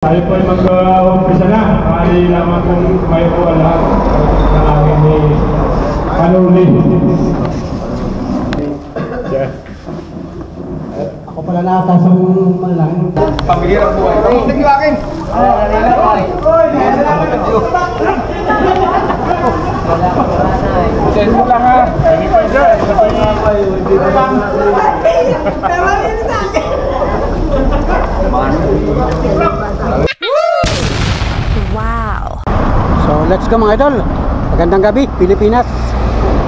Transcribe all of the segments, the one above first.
Tayo po ay mag-umpisa na. Kali lamang kung may po lahat ng akin ni Panuli. Ako pala nakatasang malaki. Pambihirang buhay. Kamutin niyo akin! Diyan mo lang ha! Hindi pa dyan! Wow! So let's go mga idol. Magandang gabi Pilipinas.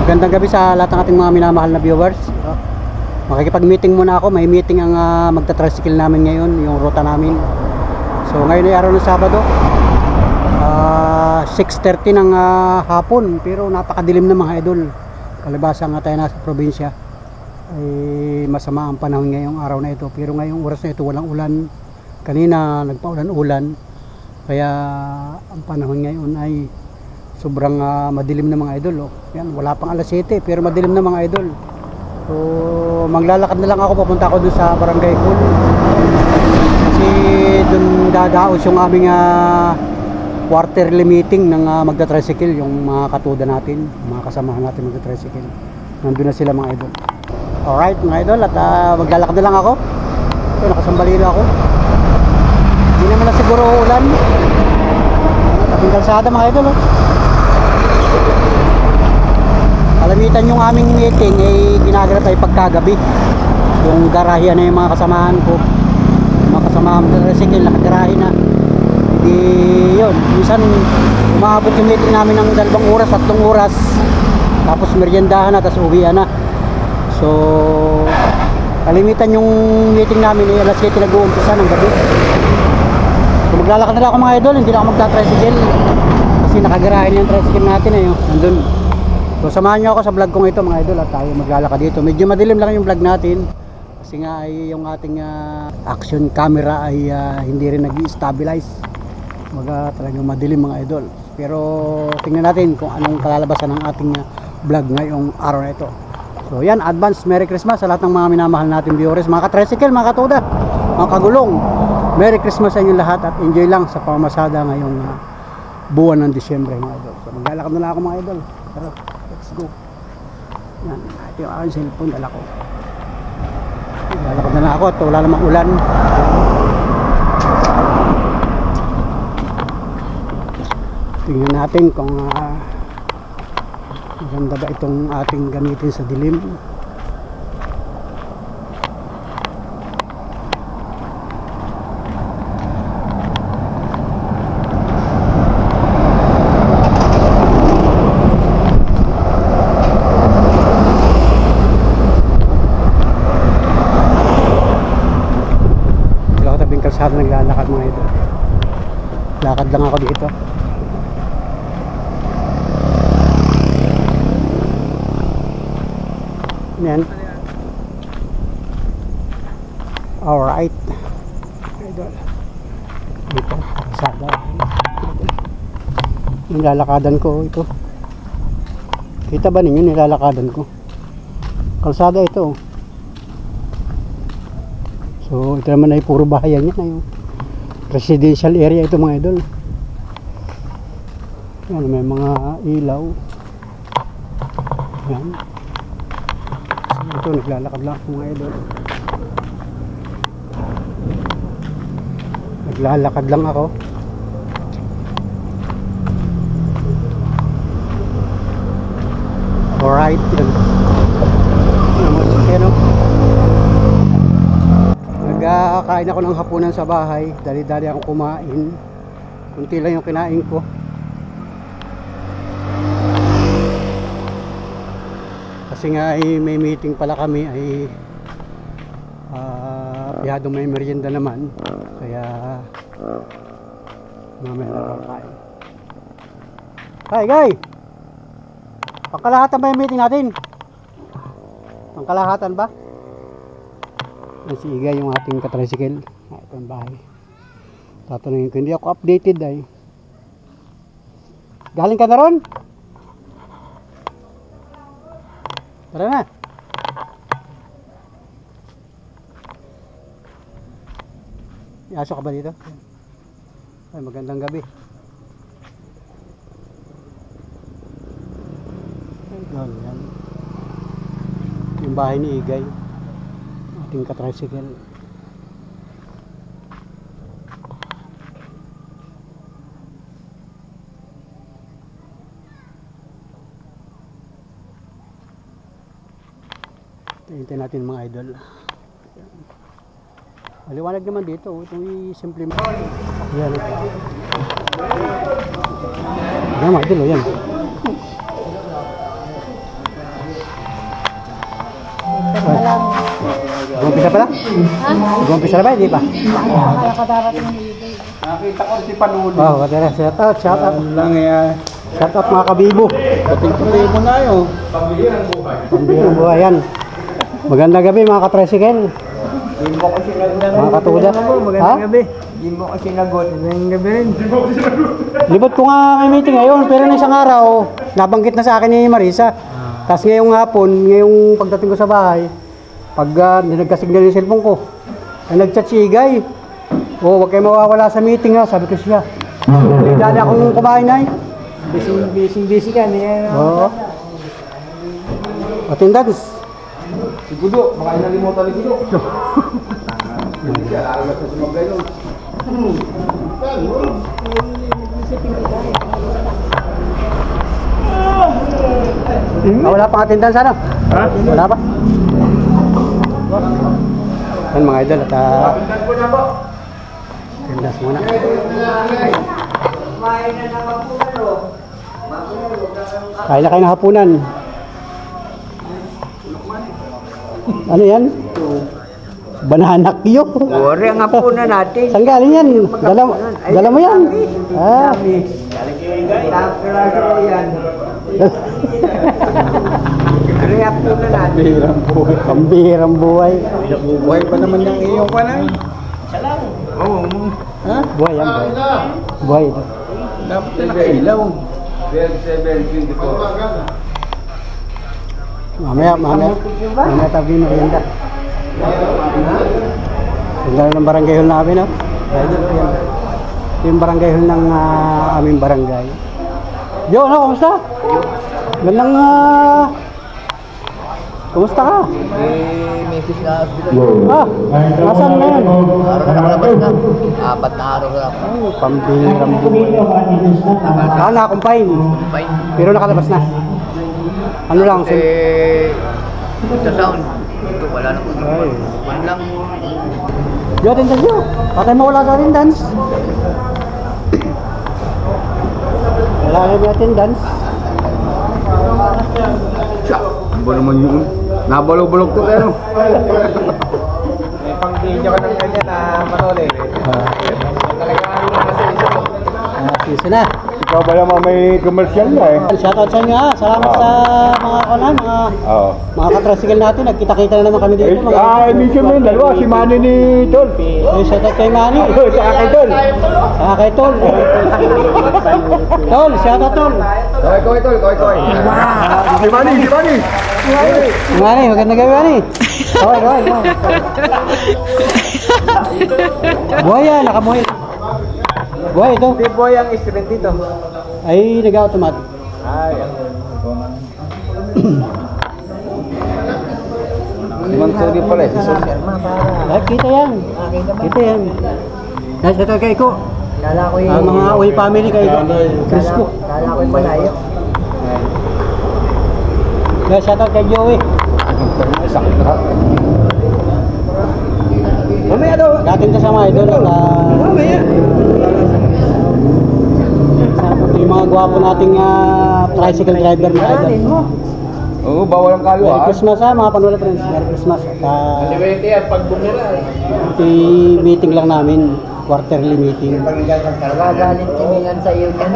Magandang gabi sa lahat ng ating mga minamahal na viewers. Makikipag-meeting muna ako. May meeting ang magta-tricycle namin ngayon, yung ruta namin. So ngayon ay araw ng Sabado, 6:30 ng hapon. Pero napakadilim na mga idol. Palibasa nga tayo nasa probinsya, ay masama ang panahon ngayong araw na ito. Pero ngayong oras na ito walang ulan. Kanina nagpaulan-ulan. Kaya ang panahon ngayon ay sobrang madilim na mga idol. Yan, wala pang alas 7 pero madilim na mga idol. So maglalakad na lang ako, papunta ako dun sa Barangay Hall. Kasi dun dadaos yung aming quarterly meeting ng magta-tricycle, yung mga katuda natin, mga kasamahan natin magta-tricycle. Nandun na sila mga idol. Alright mga idol, at maglalakad na lang ako. Ito, nakasambalilo ako. Hindi naman na siguro ulan. Tabing kalsada mga idol. Kalamitan yung aming meeting ay ginaganap ay pagkagabi. Yung garahe na yung mga kasamahan ko, mga kasamahan ng tricycle nakagarahe na. Hindi yun, minsan umabot yung meeting namin ng 2 oras, 3 oras, tapos meriendahan na, tapos uwian na. So kalimitan yung meeting namin ay alas 7 nag-uumpisa ng gabi. So maglalakad na lang ako mga idol, hindi na ako magta-tricycle kasi nakagarahe na yung tricycle natin eh, nandun. So samahan nyo ako sa vlog kong ito mga idol, at tayo maglalakad dito. Medyo madilim lang yung vlog natin kasi nga ay yung ating action camera ay hindi rin nag-stabilize. Talagang madilim mga idol. Pero tingnan natin kung anong kalalabasan ng ating vlog ngayong araw na ito. So yan, advance Merry Christmas sa lahat ng mga minamahal natin viewers, mga ka-tricycle, mga katuda, mga kagulong. Merry Christmas sa inyo lahat at enjoy lang sa pamamasada ngayong buwan ng Disyembre mga idol. So maglalakad na lang ako mga idol. Tara, let's go. Yan, ito yung aking cellphone, dala ko. Maglalakad na lang ako at wala namang ulan. Tingnan natin kung maganda ba itong ating gamitin sa dilim. Wala ko tabing kalsada, naglalakad mga ito. Lakad lang ako dito. Yan. Alright. Dito, kalsada. Nilalakadan ko ito. Kita ba ninyo nilalakadan ko? Kalsada ito. So ito naman ay puro bahayan yan. Yung residential area ito mga idol. Yan, may mga ilaw. Yan. Ito, naglalakad lang mga idol. Naglalakad lang ako. Alright. Nagkakain ako ng hapunan sa bahay. Dali-dali akong kumain. Kunti lang yung kinain ko. Kasi nga ay may meeting pala kami, ay piyado may merienda naman, kaya mamaya nakakain. Guy! Pangkalahatan ba yung meeting natin? Pangkalahatan ba? Si Igay yung ating katricycle. Ito ang bahay. Tatanungin ko, hindi ako updated ay. Galing ka na ron? Tara na. Iaso ka ba dito? Ay, magandang gabi. Yan. Yung bahay ni Igay. Ating katricycle. Hintayin natin mga idol. Maliwanag naman dito. Itong simple. Yan. Yan mga idol. Yan. Gumpisa pala? Gumpisa na ba? Hindi pa? Nakita ko si Panulo. Oh, katira. Shout out. Lang yan. Shout out mga kabibo. Pating-pating mo na yun. Pambirang buhay yan. Magandang gabi mga katricycle. Hindi mo ko sinagot. Mga katuda. Ha? Hindi mo ko sinagot. Magandang gabi rin. Libot ko nga may meeting ngayon, pero nung isang araw, nabanggit na sa akin ni Marisa. Tapos ngayong hapon, ngayong pagdating ko sa bahay, pag nagkasignal yung cellphone ko, ay nag-chat si Igay. Oh, huwag kayo mawawala sa meeting ha, sabi ko siya. Dali akong kumain na eh. Busy ka niya. Oo. Attendance. Si Gudo, baka inalimutan ni Gudo. Hindi siya, alagat na sumagay nun. Wala pang attendance ano? Ha? Wala pa? Yan mga idol at attendance muna. Kain na kayo ng hapunan. Ano yan? Banana Q. Ori ang hapunan natin. Saan galing yan? Dala mo yan? Ah. yan. Ano yung hapunan natin? Pambihirang buhay. Buhay pa naman yung iyong panay. Siya lang. Oo. Ha? Buhay yan. Buhay ito. Dapat na nakailaw. 7:24. Mamaya tabi merienda. Ganda ng barangay hall namin, no? Ito yung barangay hall ng aming barangay. Yo, ano? Kamusta? Gandang, kumusta ka? May fish na hospital. Nasaan na yan? Araw na nakalabas na. 4 na araw na ako. Ay, pambihirang buhay. Na-confine. Fine. Pero nakalabas na. Ano lang? Sa sound. Ito, wala na po. Ay. One lang. Yo, attendance yo. Patay mo wala sa attendance. Wala na yung attendance. Siya. Ano ba naman yun? Nabalog-balog to pero. May pang-video ka ng kanya na manole. Talaga ano na kasi isa. Season na. Ikaw ba naman may commercial na eh? Shoutout sa inyo ha. Salamat sa mga katricycle natin. Nagkita-kita na naman kami dito. Mission mo yun, dalawa. Si Manny ni Tol. Shoutout kay Manny. Sa akin, Tol. Kay Tol. Tol, shoutout Tol. Koy. Si Manny. Manny, magandang gabi Manny. Koy. Buhay yan, nakabuhay. Buhay ito. Hindi boy ang instrument dito. Ay, nag-automatic. Ay, Limang turi pala eh. Ay, kita yan. Shoutout kay Iko. Kala ko Mga Uy family kay Crisco. Kala ko yung malayo. Shoutout kay Joey. Mamaya daw. Dating kasama idol at Mamaya. yung mga gwapo nating tricycle driver mga idol. Oo, bawal ang Merry kalwa. Christmas ha mga Panula friends. Merry Christmas. At yan, pag bumira. meeting lang namin. Quarterly meeting. Nagagalit kami yan sa iyo yan.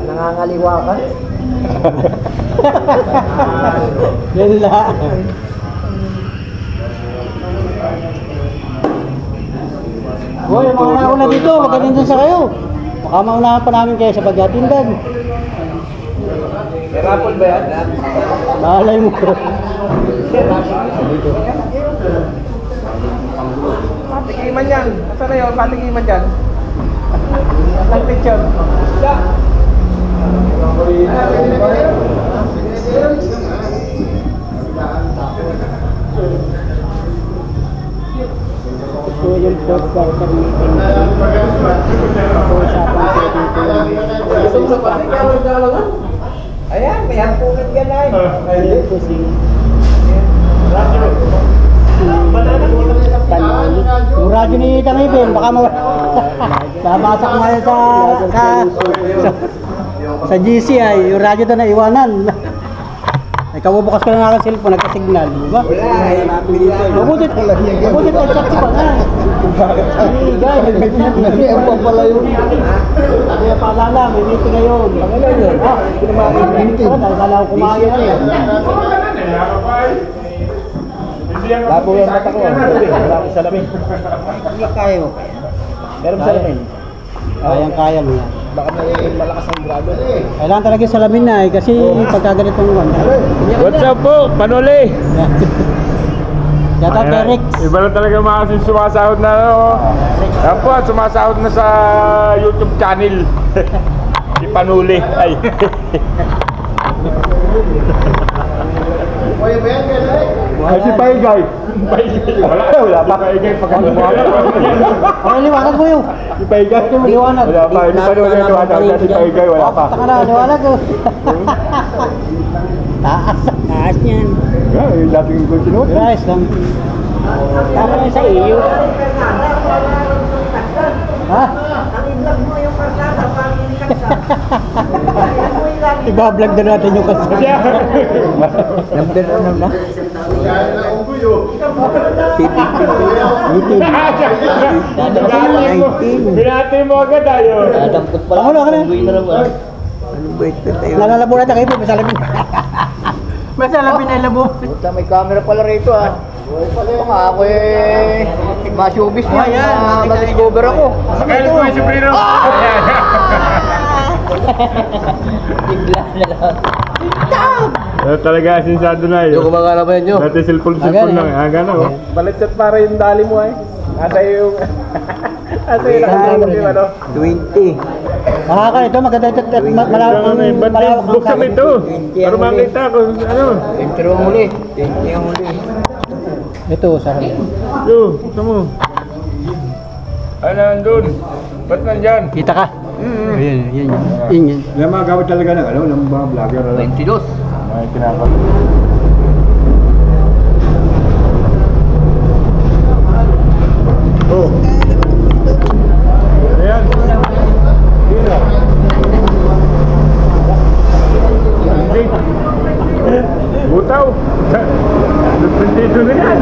Nangangaliwa ka. Yan lang. Hoy, mga nauna dito, magandang sa kayo. Baka maunahan pa namin kayo sa pag-atindan. Rapol ba yan? Balay mo. Patikiman yan. Saan na yun? Patikiman dyan. Nag-picture. Ito yung fourth quarter meeting. Ayan, may hampunan ka na Ayan po si yung radyo ni Tangipin, baka mabasak ngayon sa GCI, yung radyo na naiwanan. Ay, kabubukas ko na nga ang cellphone, nagka-signal, di ba? Mabutit ang chat si Banga. Hindi, ang papala yun. Kaya paalala, may meeting ngayon. Pangala yun. Dahil kala ko kumain na yun. Labo yung mata ko. Wala akong salamin. Kaya mo. Meron salamin. Kayang-kaya mo yan. Baka may malakas ang grado. Kailangan talaga salamin na eh, kasi pagka ganitong one. What's up po? Panuli! Shout out kay Rex. Iba na talaga mga kasi sumasahod na Yan po, sumasahod na sa YouTube channel. Si Panuli. Ay. Ay, si Paigay. Wala pa. Paigay pagkalumaga. Ano liwanag mo yun? Si Paigay. Liwanag. Wala pa. Hindi pa naman liwanag. Si Paigay, wala pa. Taka na, liwanag ko. Taas niyan. Yung dating kong sinuot. Guys, lang. Tama na sa iyo. Ha? Iba-vlog na natin yung kasama. Number ano na? Binati mo agad tayo. Dampot pala. Ano ka na? Nalalabo na tayo po, masalamin. Masalamin ay labo. Puta, may camera pala rito ah. Ako eh, ma-showbiz niya. Ayan, Ma-discover ako. Kaya ito si Prino. Bigla na lang. Talaga sinsado na yun. Yung kumagana ba yan nyo? Dati cellphone lang. Gana oh. Baliktad para yung dali mo eh. Nasa yung... Nasa yung nakasama yung ano. 20. Ka ito, maganda ito. Malawak Ba't buksan ito? Para makita ko ano. Intro ang huli. Intro ang huli. Ito, sarap. Yo, buksan mo. Ano nandun? Ba't nandyan? Kita ka? Ayan, yan. Yan. Yung mga gawad talaga ng ano, ng mga vlogger. 22. May kinakot. Oh. Ayan. Butaw. Dito na yan.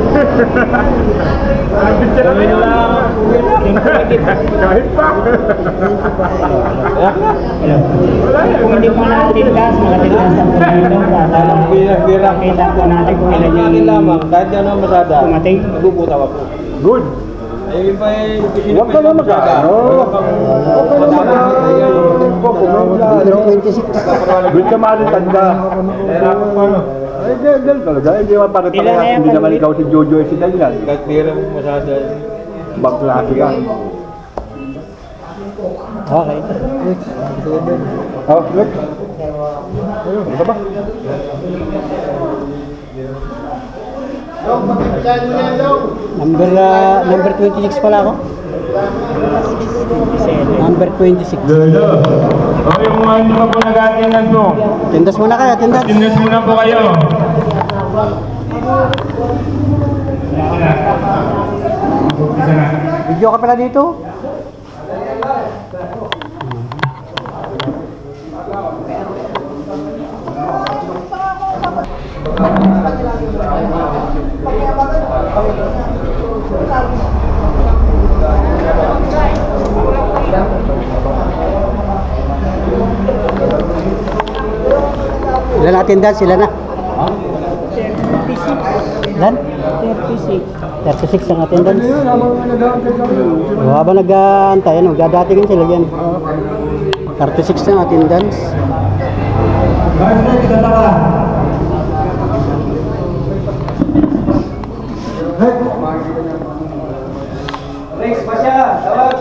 Anong picture na yun? Kahit pa. Wala yan. Kung hindi mo natindas, mga tindas ng pumilong, kita po natin kung ilan yung lamang, kahit ano masada, tumating. nagbubutaw ako. Good. Huwag ka na mag-ano. Huwag ka na mag-ano. 26. Good ka maritanda. Ay, ganyan talaga. Hindi naman para talaga. Hindi naman ikaw si Jojo si Daniel. Kahit pera mo masada. Bangklase ka. Okay. Oh, look. Ayun, ito ba? Number 26 pala ako. Number 26. Lolo. Okay, kung hindi pa po nag-attendance mo. Tindas muna kayo, tindas. Attendance muna po kayo. Video ka pala dito. Ilan natin dahil sila na? Ilan? 36 ang attendance. Habang nag-aantay, gadatingin sila yan. 36 ang attendance. Rex, pasya! Tawag!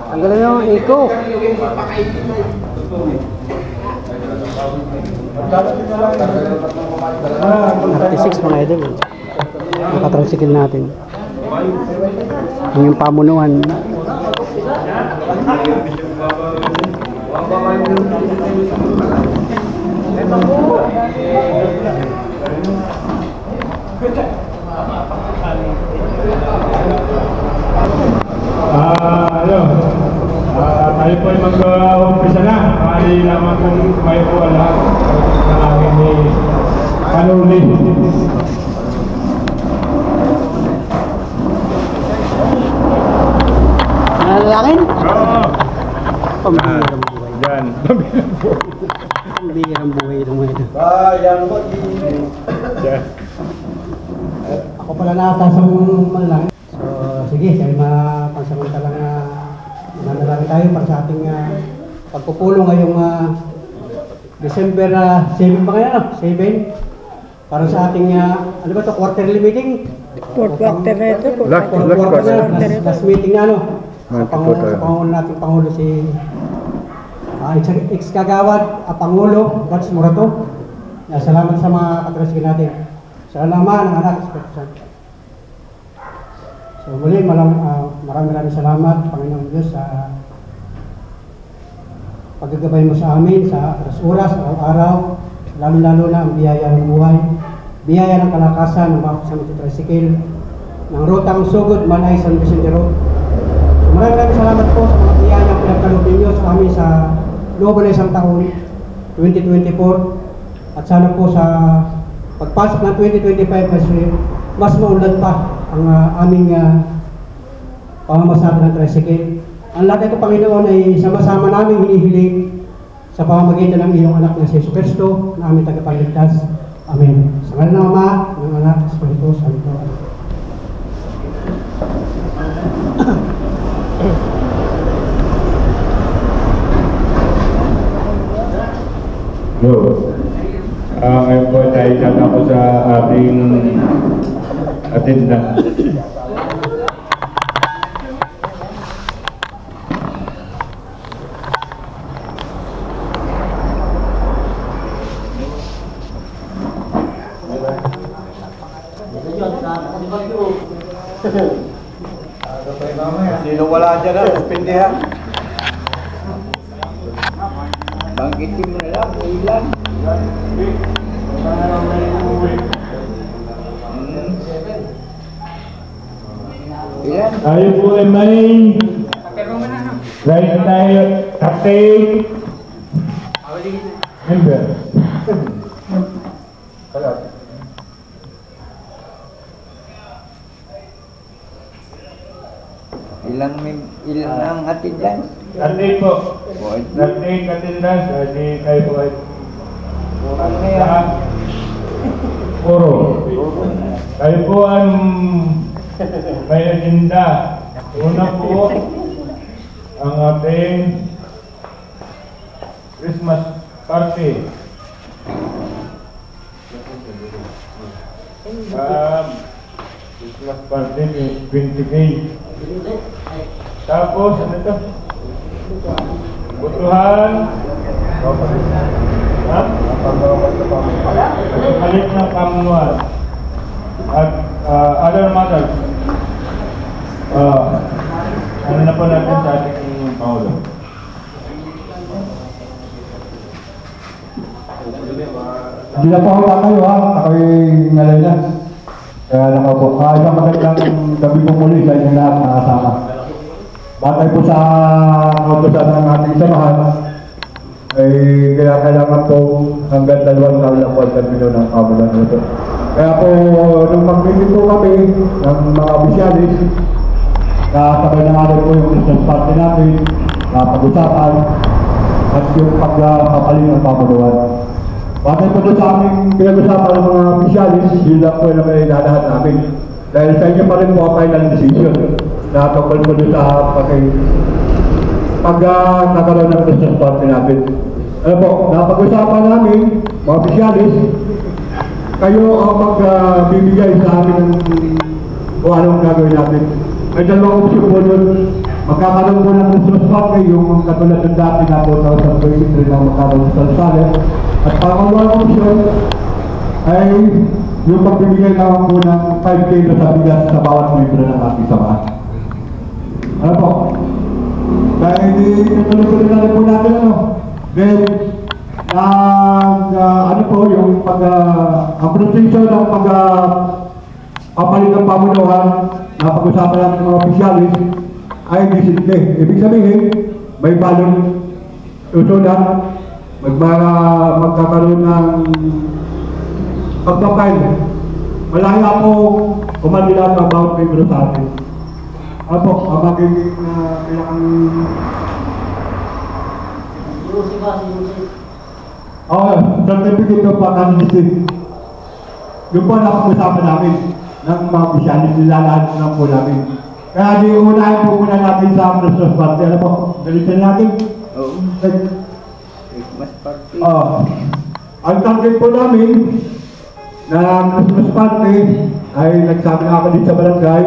Ang galing yung eco. 36 mga idol. Nakatricycle natin. Yung pamunuan. Tayo po ay mag-umpisa na. Maaari lamang kung may po lahat ng aking ni Panuli. Nalalangin? Oo. Pambihirang buhay. Yan. Pambihirang buhay ng mga ito. Yan. Ako pala nakatasang manalangin. So, sige, kaya mapansamantalang manalangin tayo para sa ating pagpupulong ngayong December 7 ba kaya? 7? Para sa ating, ano ba ito, quarterly meeting? Fourth quarter na ito. Last meeting na, ano? Sa Pangulo natin, Pangulo si ex-kagawad, Pangulo, Gats Morato. Salamat sa mga katrasig natin. Sa alaman ng anak, so muli, maraming salamat, Panginoon Diyos, sa paggagabay mo sa amin, sa oras, araw-araw, lalo-lalo na ang biyaya ng buhay, biyaya ng kalakasan ng mga kasama sa tricycle, ng rutang sugod, Manay, San Vicente Road. So maraming salamat po sa mga biyaya ang pinagkaloob ninyo sa amin sa loob na isang taon, 2024, at sana po sa pagpasok ng 2025 kasi mas maunlad pa ang aming pamamasada ng tricycle. Ang lahat ito, Panginoon, ay sama-sama namin hinihiling sa pamamagitan ng iyong anak na si Jesu Cristo na aming tagapagligtas. Amen. Sa ngalan ng Ama, ng Anak, sa Espiritu Santo. No. Ngayon po tayo sana ko sa ating attendance. Sino wala dyan na, suspindi ha? Bangkitin mo na lang, ilan? Ilan? Tayo po ay may right tayo captain member. Ilan ang attendance? Captain po. Captain attendance. Di tayo po ay puro. Tayo po ang may agenda. Una po ang ating Christmas party. Christmas party 20K. Tapos ano ito? Butuhan. Ha? Palit ng pamunuan. At other matters. Ano na po natin sa ating Pangulo? Hindi na po ako kakayo ha, ako'y ngalay na. Kaya nakaupo. Isang magandang gabi po muli sa inyong lahat nakasama. Batay po sa kautosan ng ating samahan, ay kaya kailangan po hanggang 2 taon lang po ang termino ng kamulan nito. Kaya po, nung mag-meeting po kami ng mga opisyalis, kasabay na natin po yung Christmas party natin, pag-usapan, at yung pagpapaling ng pamuluan. Batay po doon sa aming pinag-usapan ng mga opisyalis, yun lang po na may lalahat namin. Dahil sa inyo pa rin po ang final decision na tungkol po doon sa pagkakaroon ng Christmas party natin. Ano po, napag-usapan namin, mga opisyalis, kayo ang magbibigay sa amin kung anong gagawin natin. May dalawang opsyon po doon. magkakaroon po ng Christmas party, yung katulad ng dati na 2023 na magkakaroon sa Salsales. At pangalawang option ay yung pagbibigay naman po ng 5 kilo sa bigas sa bawat membro ng ating samahan. Ano po? Dahil tuloy-tuloy na rin po natin Then, ano po yung ang proseso ng papalit ng pamunuan na pag-usapan natin ng mga opisyalis ay disimple. Ibig sabihin, may balong susunod, magkakaroon ng pagpapile. Malaya po kumandila ng bawat membro sa atin. Ano po, ang magiging kailangan... certificate of candidacy. Yung po napag-usapan namin ng mga opisyalis, nilalahan lang po namin. Kaya di unahin po muna natin sa Christmas party. Ano po, dalitan natin? Oo. Christmas party. Ang target po namin na Christmas party ay nagsabi ako dito sa barangay.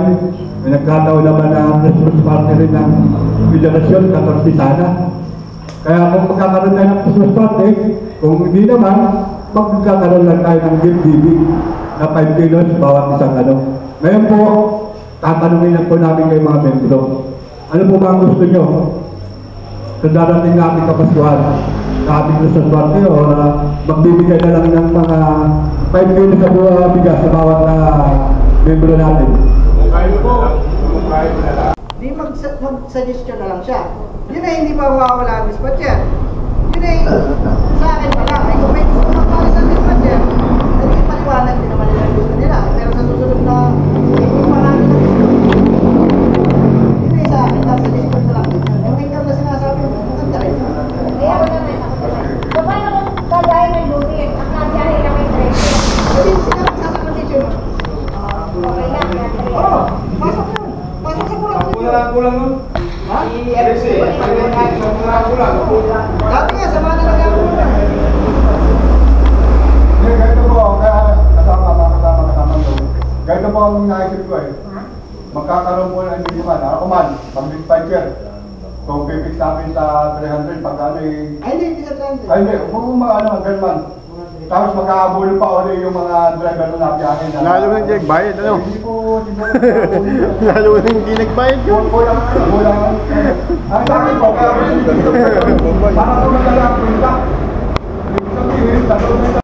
May nagkataon naman na Christmas party rin ng Federasyon, 14 sana. Kaya kung magkakaroon tayo ng Christmas party, kung hindi naman, magkakaroon lang tayo ng gift giving na 5 kilos bawat isang Ngayon po, tatanungin lang po namin kay mga membro. Ano po ba ang gusto nyo? Sa darating na ating kapaskuhan, sa ating Christmas party, o magbibigay na lang ng mga 5 kilos sa bigas sa bawat membro natin? Di mag-suggestion na lang siya. Yun ay hindi pa mawawala ang dispatcher. Yun ay sa akin pa lang. Ay kung may gusto magpala sa dispatcher, ay paliwanag din naman nila ang gusto nila. Pero sa susunod na hindi marami na gusto. Yun ay sa akin lang, suggestion na lang. Yung income na sinasabi mo, maganda rin. Kaya ko naman ako. Paano kung kagaya ng lubi, ang nagyari na may trade? Hindi sila magsasakondisyon. Okay lang, yan. Oo, pasok yun. Pasok sa Kulang nun. Ha? Kulang. Dati nga, sama na lang ako muna. Ganito po, kaya kasama to. Ganito po ang naisip ko Magkakaroon po ng hindi man, ako man, pag-dispatcher. So, pipix namin sa 300 pag Ay, hindi sa transit. Ay, hindi, kung ganun man. Tapos magkakabulo pa ulit yung mga driver na nabiyahin. Lalo nang hindi nagbayad, Hindi po, Lalo nang hindi nagbayad yun. Kulang. Ang sabi ko, para ko madala ang punta. Ibig sabihin, tatlo na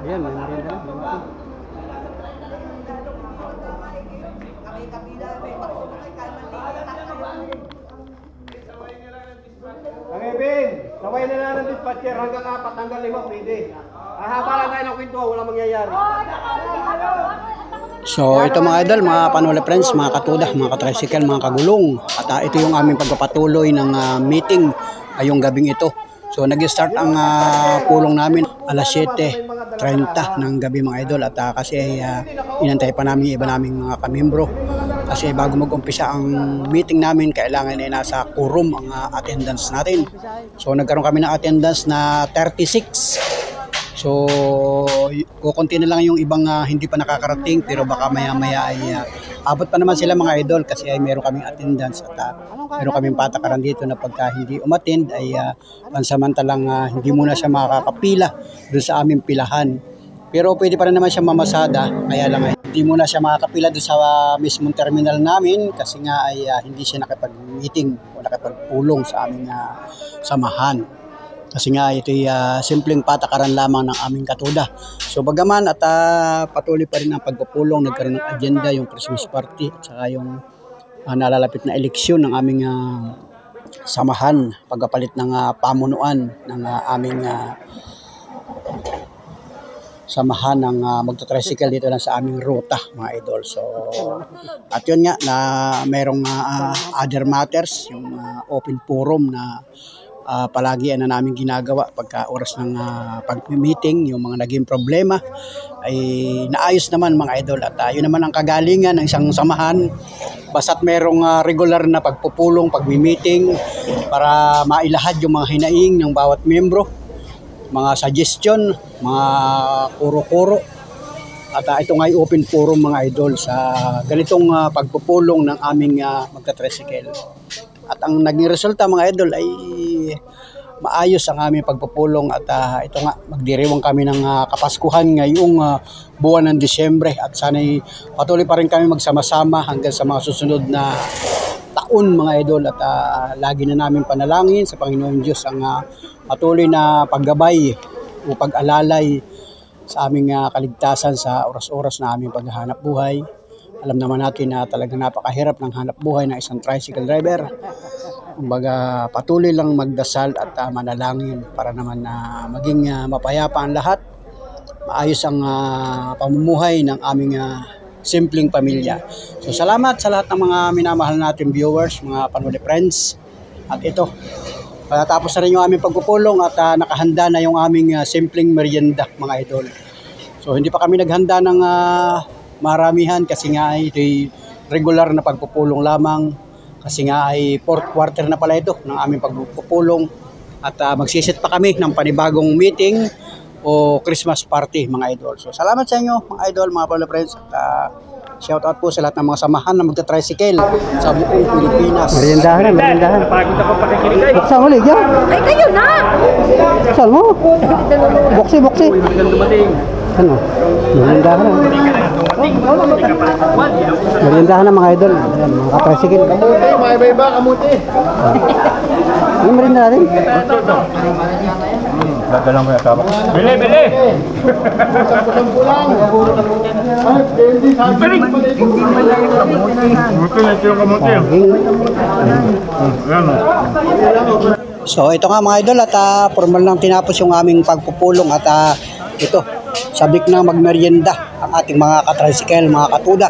Ayan, may merinda na. Ang Ebin, saway na lang ng dispatcher hanggang 4, hanggang 5 pwede. Haba lang tayo ng kwento, wala mangyayari. So ito mga idol, mga Panole friends, mga katuda, mga katricycle, mga kagulong. At ito yung aming pagpapatuloy ng meeting ngayong gabing ito. So nag-start ang pulong namin alas 7:30 ng gabi mga idol. At kasi inantay pa namin yung iba naming mga kamembro. Kasi bago mag-umpisa ang meeting namin, kailangan ay nasa quorum ang attendance natin. So nagkaroon kami ng attendance na 36. So kukunti na lang yung ibang hindi pa nakakarating, pero baka maya-maya ay abot pa naman sila mga idol kasi ay meron kaming attendance at meron kaming patakaran dito na pagka hindi umattend ay pansamantalang hindi muna siya makakapila doon sa aming pilahan. Pero pwede pa rin naman siya mamasada, kaya lang ay hindi muna siya makakapila doon sa mismong terminal namin kasi nga ay hindi siya nakipag-meeting o nakipagpulong sa aming samahan. Kasi nga ito'y simpleng patakaran lamang ng aming katuda. So bagaman at patuloy pa rin ang pagpupulong, nagkaroon ng agenda yung Christmas party at saka yung nalalapit na eleksyon ng aming samahan, pagpapalit ng pamunuan ng aming samahan ng magta-tricycle dito lang sa aming ruta mga idol. So at yun nga na mayroong other matters, yung open forum na palagi na namin ginagawa pagka oras ng pag-meeting, yung mga naging problema ay naayos naman mga idol. At yun naman ang kagalingan ng isang samahan, basta't merong regular na pagpupulong, pag-meeting para mailahad yung mga hinaing ng bawat membro, mga suggestion, mga kuro-kuro, At ito nga ay open forum mga idol sa ganitong pagpupulong ng aming magta-tricycle. At ang naging resulta mga idol ay maayos ang aming pagpupulong at ito nga magdiriwang kami ng Kapaskuhan ngayong buwan ng Disyembre at sana'y patuloy pa rin kami magsama-sama hanggang sa mga susunod na taon mga idol at lagi na namin panalangin sa Panginoon Diyos ang patuloy na paggabay o pag-alalay sa aming kaligtasan sa oras-oras na aming paghahanap buhay. Alam naman natin na talagang napakahirap ng hanap buhay ng isang tricycle driver. Kumbaga patuloy lang magdasal at manalangin para naman na maging mapayapa ang lahat. Maayos ang pamumuhay ng aming simpleng pamilya. So salamat sa lahat ng mga minamahal natin viewers, mga Panuli friends. At ito, tapos na rin yung aming pagpupulong at nakahanda na yung aming simpleng merienda mga idol. So hindi pa kami naghanda ng maramihan kasi nga ay ito'y regular na pagpupulong lamang. Kasi nga ay 4th quarter na pala ito ng aming pagpupulong. At magsisit pa kami ng panibagong meeting o Christmas party mga idol. So salamat sa inyo mga idol, mga Panuli friends. At shout out po sa lahat ng mga samahan na magta-tricycle sa buong Pilipinas. Meriendahan. Napagod ako pakikinig ay. Buksan huli, yan. Ay, kayo na! Buksan mo. Buksi. Dumating. Ano? Meriendahan. Meriendahan na mga idol. Ayan, mga ka-tricycle. Kamuti, may iba, kamuti. Ano merienda natin? Dadalang mo yung tama. Bili! Buti na ito yung kamuti. So ito nga mga idol at formal nang tinapos yung aming pagpupulong at ito, sabik na magmerienda ang ating mga ka-tricycle, mga katuda,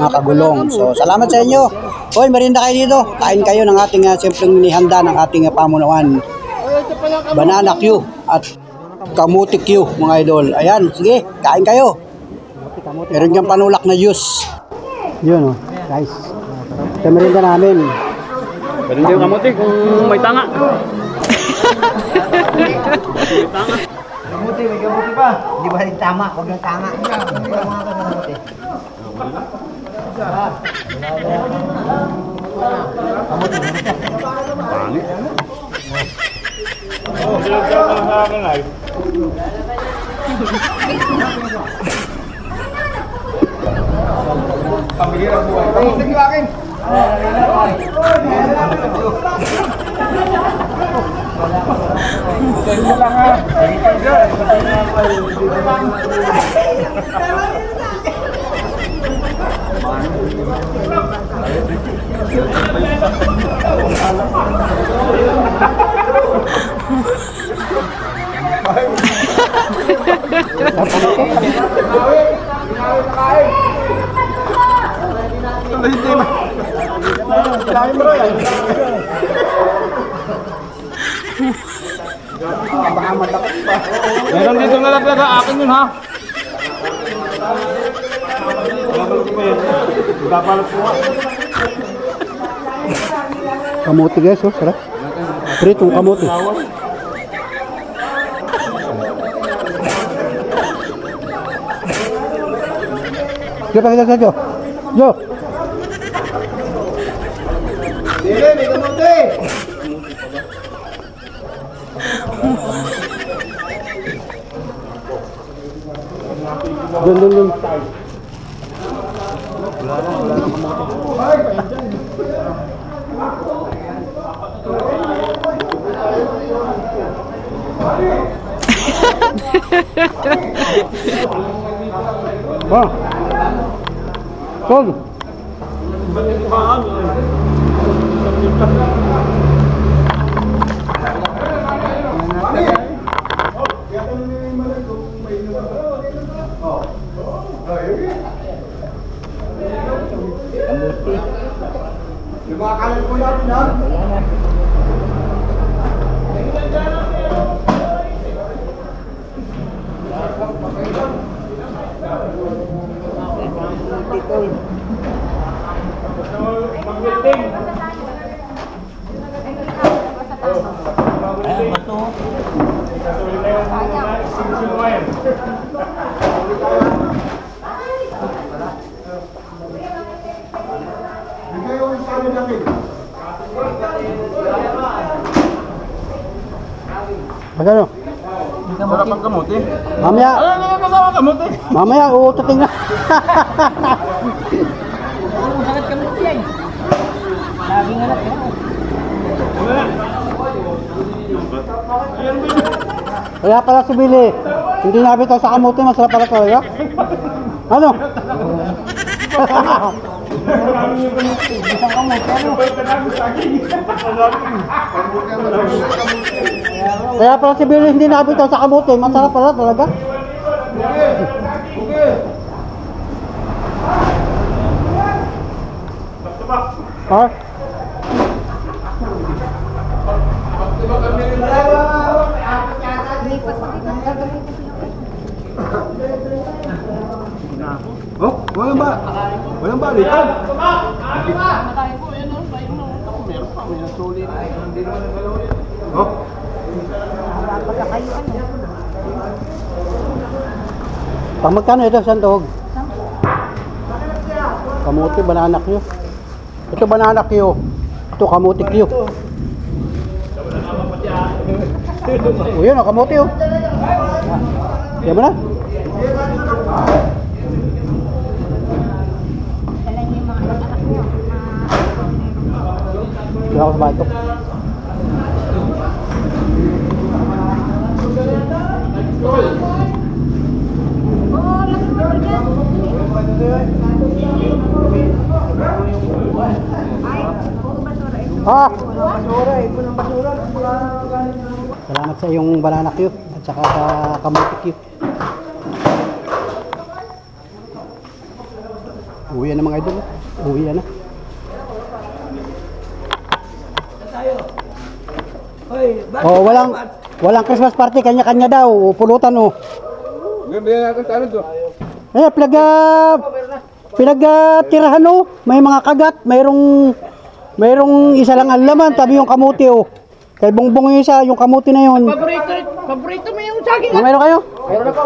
mga kagulong. So salamat sa inyo. Hoy, merienda kayo dito. Kain kayo ng ating simpleng nihanda ng ating pamunuan. Banana Q at kamuti Q mga idol. Ayan, sige, kain kayo. Meron dyan panulak na juice. Yun guys. Ito merienda namin. Pero hindi yung kamuti kung may tanga. Kamuti, may kamuti pa. Di ba rin tama? Huwag ng tama. Kamuti yung akin. Meron dito nalaglag akin yun ha. Kamuti guys, sarap. Pritong kamuti. Jo. Dili, may kamuti. Dun. Tol. Yung mga kalat ko natin ha. Magkano? Sarap ang kamote. Mamaya. Ano na kasama kamote? Mamaya, uututin na. Sakit kamuti yan. Laging anak yan. Kaya pala si Billy, hindi nabitaw sa kamuti, masarap pala talaga. Ano? Isang kamuti ano? Kaya pala si Billy, hindi nabitaw sa kamuti, masarap pala talaga. Ha? Oh, walang ba? Walang balikan. Oh, Pang magkano ito, sandog? Kamuti, banana Q. Ito banana Q. Ito kamuti Q. O yun, kamuti oh. Yan mo na. Kaya ako sa bahay ito. Ah! Salamat sa iyong banana Q at saka sa kamuti Q. Uwi na mga idol. Uwi na. Oh, walang Christmas party, kanya-kanya daw, pulutan oh. bigyan natin sa ano to? Pinagtirahan oh. May mga kagat, mayroong isa lang ang laman, tabi yung kamuti oh. Kay Bongbong yung isa, yung kamuti na yun. Paborito mo yung saging. Meron kayo? Meron ako.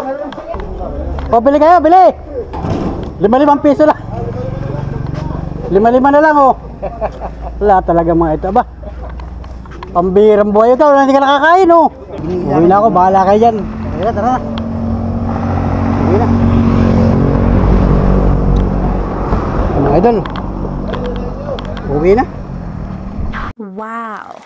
O, bili kayo, bili! 5 piso lang. 5 na lang oh. Wala talaga mga ito. Aba, pambirang buhay ito, hindi ka nakakain oh. Uwi na ako, bahala kayo dyan. Tara na. Uwi na. Mga idol, uwi na. Wow.